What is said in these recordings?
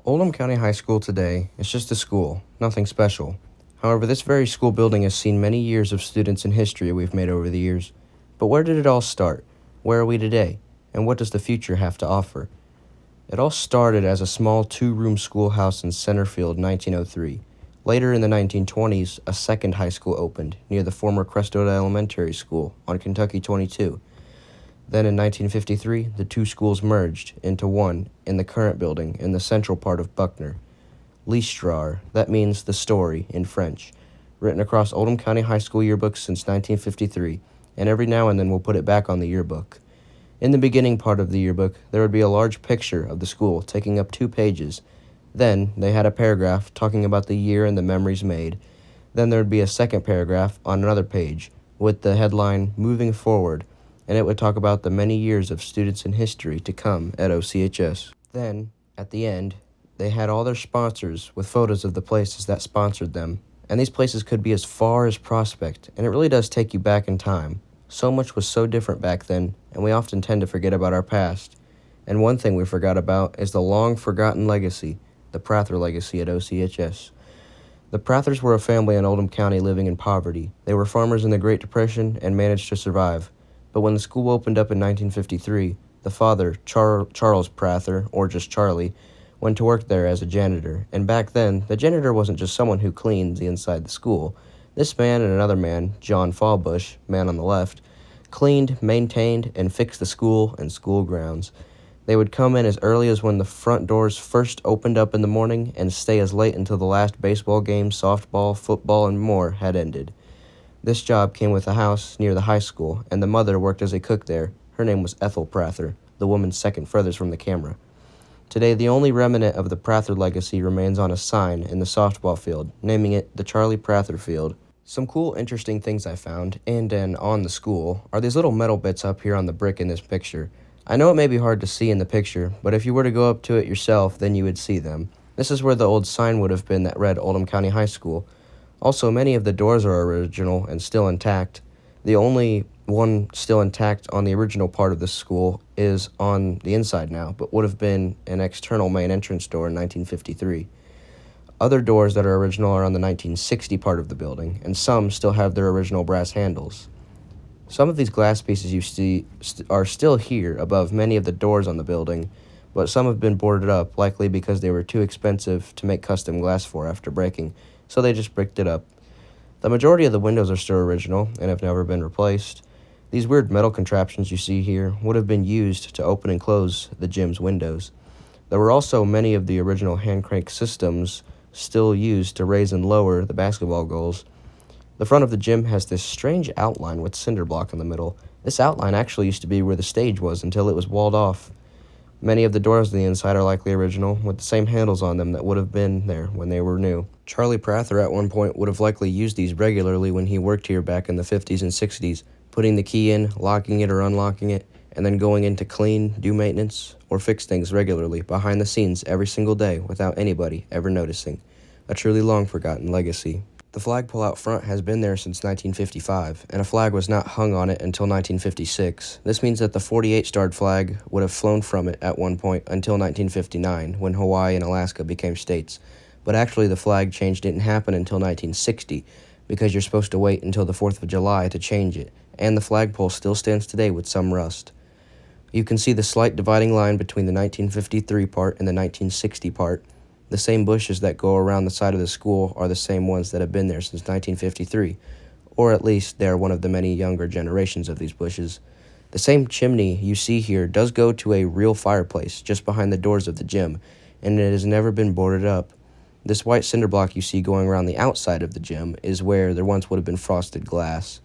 Oldham County High School today is just a school, nothing special. However, this very school building has seen many years of students and history we've made over the years. But where did it all start? Where are we today? And what does the future have to offer? It all started as a small two-room schoolhouse in Centerfield, 1903. Later in the 1920s, a second high school opened near the former Crestwood Elementary School on Kentucky 22. Then in 1953, the two schools merged into one in the current building in the central part of Buckner. L'Histoire, that means the story in French, written across Oldham County High School yearbooks since 1953, and every now and then we'll put it back on the yearbook. In the beginning part of the yearbook, there would be a large picture of the school taking up 2 pages. Then they had a paragraph talking about the year and the memories made. Then there would be a second paragraph on another page with the headline Moving Forward, and it would talk about the many years of students in history to come at OCHS. Then, at the end, they had all their sponsors with photos of the places that sponsored them. And these places could be as far as Prospect, and it really does take you back in time. So much was so different back then, and we often tend to forget about our past. And one thing we forgot about is the long-forgotten legacy, the Prather legacy at OCHS. The Prathers were a family in Oldham County living in poverty. They were farmers in the Great Depression and managed to survive. But when the school opened up in 1953, the father, Charles Prather, or just Charlie, went to work there as a janitor. And back then, the janitor wasn't just someone who cleaned the inside the school. This man and another man, John Fallbush, man on the left, cleaned, maintained, and fixed the school and school grounds. They would come in as early as when the front doors first opened up in the morning and stay as late until the last baseball game, softball, football, and more had ended. This job came with a house near the high school, and the mother worked as a cook there. Her name was Ethel Prather, the woman second furthest from the camera. Today, the only remnant of the Prather legacy remains on a sign in the softball field, naming it the Charlie Prather Field. Some cool, interesting things I found, and on the school, are these little metal bits up here on the brick in this picture. I know it may be hard to see in the picture, but if you were to go up to it yourself, then you would see them. This is where the old sign would have been that read Oldham County High School. Also, many of the doors are original and still intact. The only one still intact on the original part of the school is on the inside now, but would have been an external main entrance door in 1953. Other doors that are original are on the 1960 part of the building, and some still have their original brass handles. Some of these glass pieces you see are still here above many of the doors on the building, but some have been boarded up, likely because they were too expensive to make custom glass for after breaking, so they just bricked it up. The majority of the windows are still original and have never been replaced. These weird metal contraptions you see here would have been used to open and close the gym's windows. There were also many of the original hand crank systems still used to raise and lower the basketball goals. The front of the gym has this strange outline with cinder block in the middle. This outline actually used to be where the stage was until it was walled off. Many of the doors on the inside are likely original, with the same handles on them that would have been there when they were new. Charlie Prather at one point would have likely used these regularly when he worked here back in the 50s and 60s, putting the key in, locking it or unlocking it, and then going in to clean, do maintenance, or fix things regularly behind the scenes every single day without anybody ever noticing. A truly long-forgotten legacy. The flagpole out front has been there since 1955, and a flag was not hung on it until 1956. This means that the 48-starred flag would have flown from it at one point until 1959, when Hawaii and Alaska became states. But actually the flag change didn't happen until 1960, because you're supposed to wait until the 4th of July to change it, and the flagpole still stands today with some rust. You can see the slight dividing line between the 1953 part and the 1960 part. The same bushes that go around the side of the school are the same ones that have been there since 1953, or at least they are one of the many younger generations of these bushes. The same chimney you see here does go to a real fireplace just behind the doors of the gym, and it has never been boarded up. This white cinder block you see going around the outside of the gym is where there once would have been frosted glass.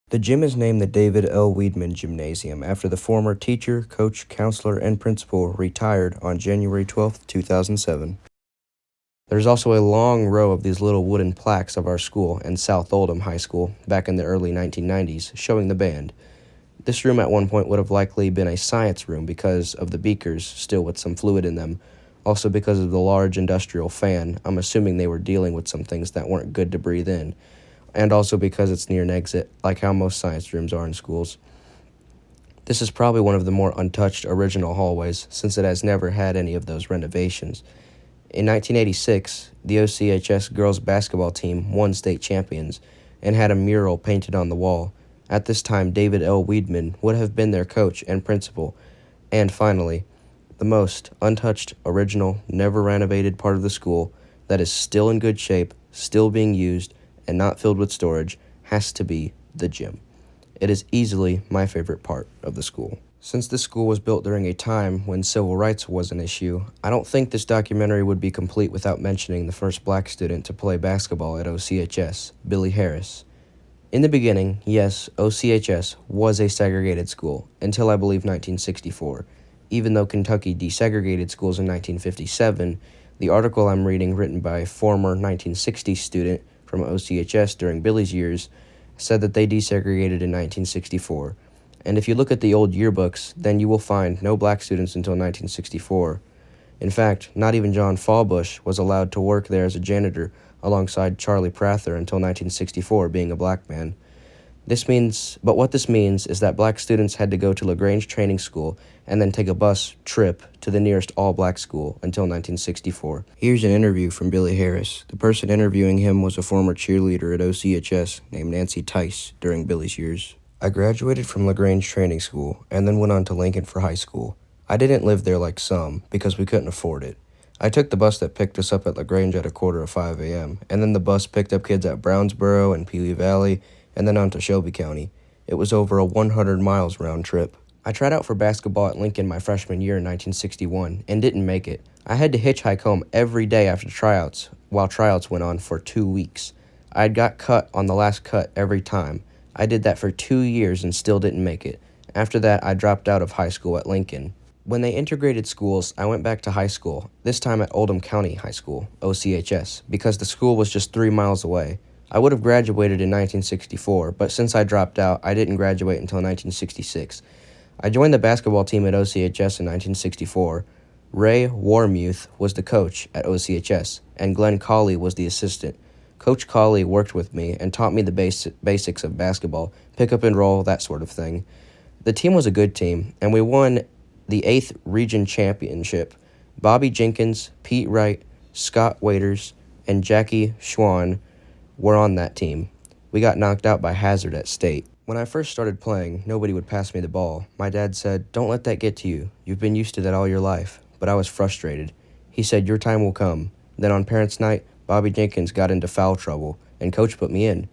The gym is named the David L. Weedman Gymnasium after the former teacher, coach, counselor, and principal retired on January 12, 2007. There's also a long row of these little wooden plaques of our school and South Oldham High School back in the early 1990s showing the band. This room at one point would have likely been a science room because of the beakers still with some fluid in them. Also because of the large industrial fan, I'm assuming they were dealing with some things that weren't good to breathe in. And also because it's near an exit, like how most science rooms are in schools. This is probably one of the more untouched original hallways since it has never had any of those renovations. In 1986, the OCHS girls basketball team won state champions and had a mural painted on the wall. At this time, David L. Weedman would have been their coach and principal. And finally, the most untouched, original, never renovated part of the school that is still in good shape, still being used, and not filled with storage has to be the gym. It is easily my favorite part of the school. Since this school was built during a time when civil rights was an issue, I don't think this documentary would be complete without mentioning the first black student to play basketball at OCHS, Billy Harris. In the beginning, yes, OCHS was a segregated school until I believe 1964. Even though Kentucky desegregated schools in 1957, the article I'm reading, written by a former 1960s student from OCHS during Billy's years, said that they desegregated in 1964. And if you look at the old yearbooks, then you will find no black students until 1964. In fact, not even John Fallbush was allowed to work there as a janitor alongside Charlie Prather until 1964, being a black man. What this means is that black students had to go to LaGrange Training School and then take a bus trip to the nearest all-black school until 1964. Here's an interview from Billy Harris. The person interviewing him was a former cheerleader at OCHS named Nancy Tice during Billy's years. I graduated from LaGrange Training School and then went on to Lincoln for high school. I didn't live there like some because we couldn't afford it. I took the bus that picked us up at LaGrange at 4:45 a.m., and then the bus picked up kids at Brownsboro and Pelea Valley, and then on to Shelby County. It was over a 100 miles round trip. I tried out for basketball at Lincoln my freshman year in 1961 and didn't make it. I had to hitchhike home every day after tryouts, while tryouts went on for 2 weeks. I got cut on the last cut every time. I did that for 2 years and still didn't make it. After that, I dropped out of high school at Lincoln. When they integrated schools, I went back to high school, this time at Oldham County High School, OCHS, because the school was just 3 miles away. I would have graduated in 1964, but since I dropped out, I didn't graduate until 1966. I joined the basketball team at OCHS in 1964. Ray Warmuth was the coach at OCHS, and Glenn Colley was the assistant. Coach Colley worked with me and taught me the basics of basketball, pick up and roll, that sort of thing. The team was a good team, and we won the 8th Region Championship. Bobby Jenkins, Pete Wright, Scott Waiters, and Jackie Schwann were on that team. We got knocked out by Hazard at state. When I first started playing, nobody would pass me the ball. My dad said, "Don't let that get to you. You've been used to that all your life." But I was frustrated. He said, "Your time will come." Then on parents' night, Bobby Jenkins got into foul trouble, and coach put me in.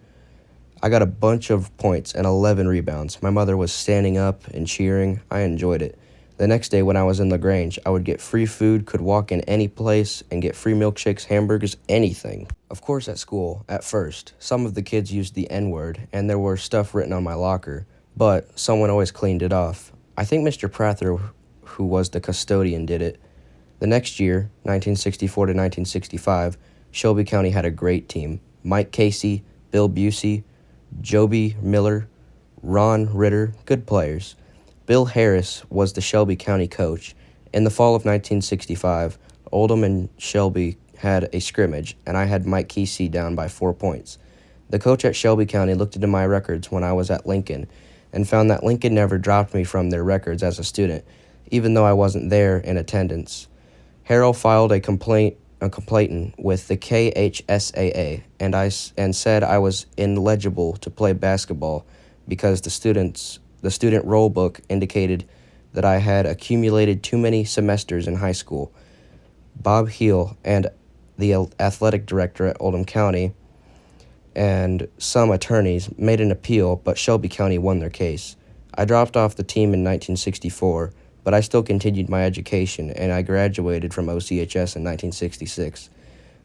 I got a bunch of points and 11 rebounds. My mother was standing up and cheering. I enjoyed it. The next day when I was in LaGrange, I would get free food, could walk in any place, and get free milkshakes, hamburgers, anything. Of course, at school, at first, some of the kids used the N-word, and there were stuff written on my locker, but someone always cleaned it off. I think Mr. Prather, who was the custodian, did it. The next year, 1964 to 1965, Shelby County had a great team. Mike Casey, Bill Busey, Joby Miller, Ron Ritter, good players. Bill Harris was the Shelby County coach. In the fall of 1965, Oldham and Shelby had a scrimmage, and I had Mike Casey down by 4 points. The coach at Shelby County looked into my records when I was at Lincoln and found that Lincoln never dropped me from their records as a student, even though I wasn't there in attendance. Harrell filed a complaint with the KHSAA and said I was ineligible to play basketball because the student roll book indicated that I had accumulated too many semesters in high school. Bob Heel and the athletic director at Oldham County and some attorneys made an appeal, but Shelby County won their case. I dropped off the team in 1964, but I still continued my education, and I graduated from OCHS in 1966.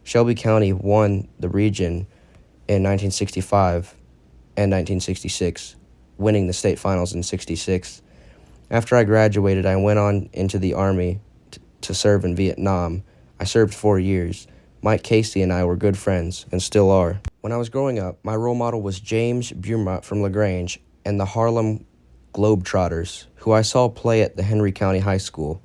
Shelby County won the region in 1965 and 1966, winning the state finals in 66. After I graduated, I went on into the Army to serve in Vietnam. I served 4 years. Mike Casey and I were good friends, and still are. When I was growing up, my role model was James Burmott from LaGrange and the Harlem Globetrotters, who I saw play at the Henry County High School.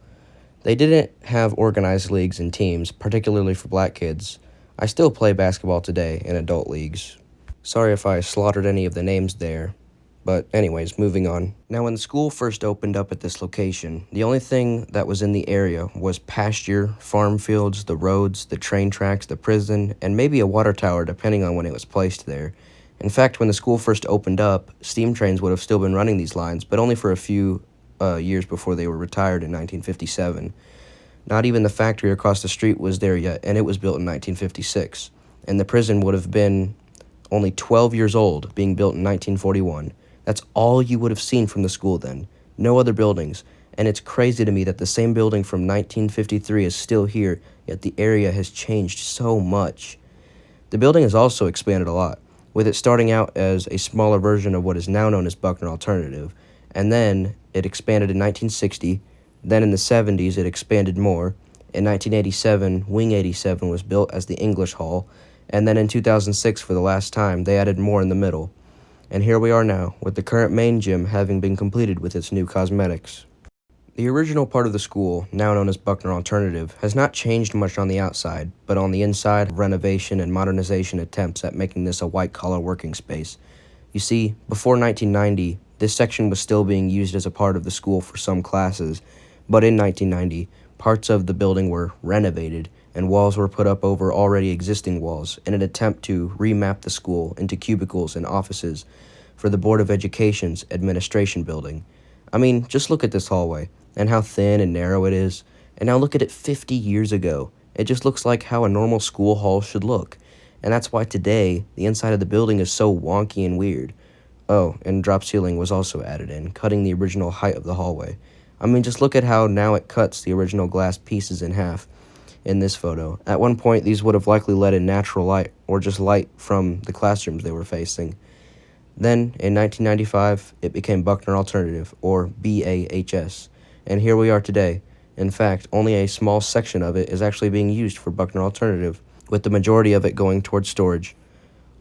They didn't have organized leagues and teams, particularly for black kids. I still play basketball today in adult leagues. Sorry if I slaughtered any of the names there, But anyways, moving on. Now, when the school first opened up at this location, the only thing that was in the area was pasture, farm fields, the roads, the train tracks, the prison, and maybe a water tower depending on when it was placed there. In fact, when the school first opened up, steam trains would have still been running these lines, but only for a few years before they were retired in 1957. Not even the factory across the street was there yet, and it was built in 1956. And the prison would have been only 12 years old, being built in 1941. That's all you would have seen from the school then. No other buildings. And it's crazy to me that the same building from 1953 is still here, yet the area has changed so much. The building has also expanded a lot, with it starting out as a smaller version of what is now known as Buckner Alternative, and then it expanded in 1960. Then in the 70s, it expanded more. In 1987, Wing 87 was built as the English Hall, and then in 2006, for the last time, they added more in the middle. And here we are now, with the current main gym having been completed with its new cosmetics. The original part of the school, now known as Buckner Alternative, has not changed much on the outside, but on the inside, renovation and modernization attempts at making this a white-collar working space. You see, before 1990, this section was still being used as a part of the school for some classes, but in 1990, parts of the building were renovated and walls were put up over already existing walls in an attempt to remap the school into cubicles and offices for the Board of Education's administration building. I mean, just look at this hallway and how thin and narrow it is, and now look at it 50 years ago. It just looks like how a normal school hall should look, and that's why today the inside of the building is so wonky and weird. Oh, and drop ceiling was also added in, cutting the original height of the hallway. I mean, just look at how now it cuts the original glass pieces in half in this photo. At one point, these would have likely let in natural light, or just light from the classrooms they were facing. Then, in 1995, it became Buckner Alternative, or BAHS, and here we are today. In fact, only a small section of it is actually being used for Buckner Alternative, with the majority of it going towards storage.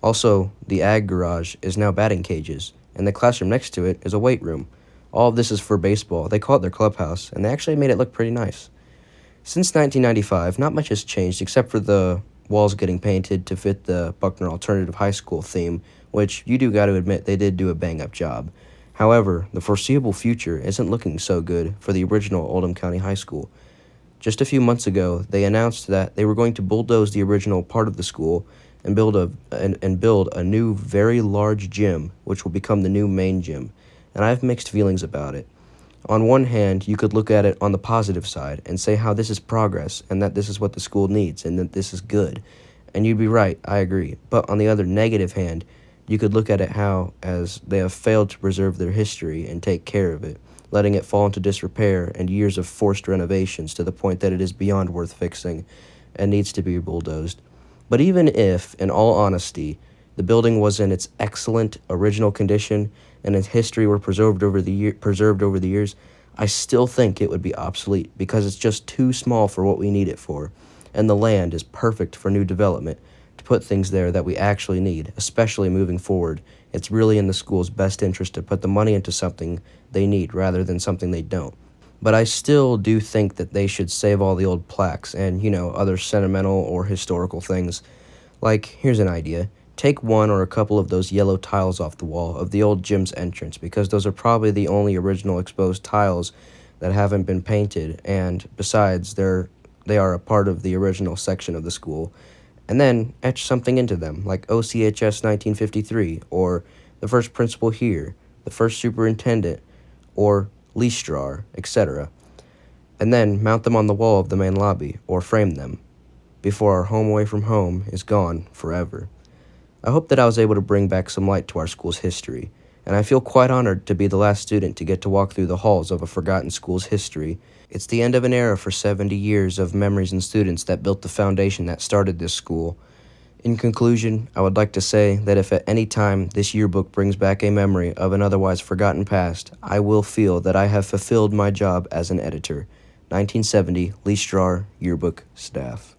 Also, the ag garage is now batting cages, and the classroom next to it is a weight room. All of this is for baseball. They call it their clubhouse, and they actually made it look pretty nice. Since 1995, not much has changed except for the walls getting painted to fit the Buckner Alternative High School theme, which you do got to admit they did do a bang-up job. However, the foreseeable future isn't looking so good for the original Oldham County High School. Just a few months ago, they announced that they were going to bulldoze the original part of the school and build a new, very large gym, which will become the new main gym. And I have mixed feelings about it. On one hand, you could look at it on the positive side and say how this is progress and that this is what the school needs and that this is good. And you'd be right, I agree. But on the other negative hand, you could look at it how as they have failed to preserve their history and take care of it, letting it fall into disrepair and years of forced renovations to the point that it is beyond worth fixing and needs to be bulldozed. But even if, in all honesty, the building was in its excellent original condition and its history were preserved over the years, I still think it would be obsolete because it's just too small for what we need it for, and the land is perfect for new development to put things there that we actually need, especially moving forward. It's really in the school's best interest to put the money into something they need rather than something they don't. But I still do think that they should save all the old plaques and, other sentimental or historical things. Like, here's an idea. Take one or a couple of those yellow tiles off the wall of the old gym's entrance, because those are probably the only original exposed tiles that haven't been painted, and besides, they are a part of the original section of the school. And then etch something into them, like OCHS 1953, or the first principal here, the first superintendent, or Leastrar, etc. And then mount them on the wall of the main lobby, or frame them, before our home away from home is gone forever. I hope that I was able to bring back some light to our school's history, and I feel quite honored to be the last student to get to walk through the halls of a forgotten school's history. It's the end of an era for 70 years of memories and students that built the foundation that started this school. In conclusion, I would like to say that if at any time this yearbook brings back a memory of an otherwise forgotten past, I will feel that I have fulfilled my job as an editor. 1970 Leastrar Yearbook Staff.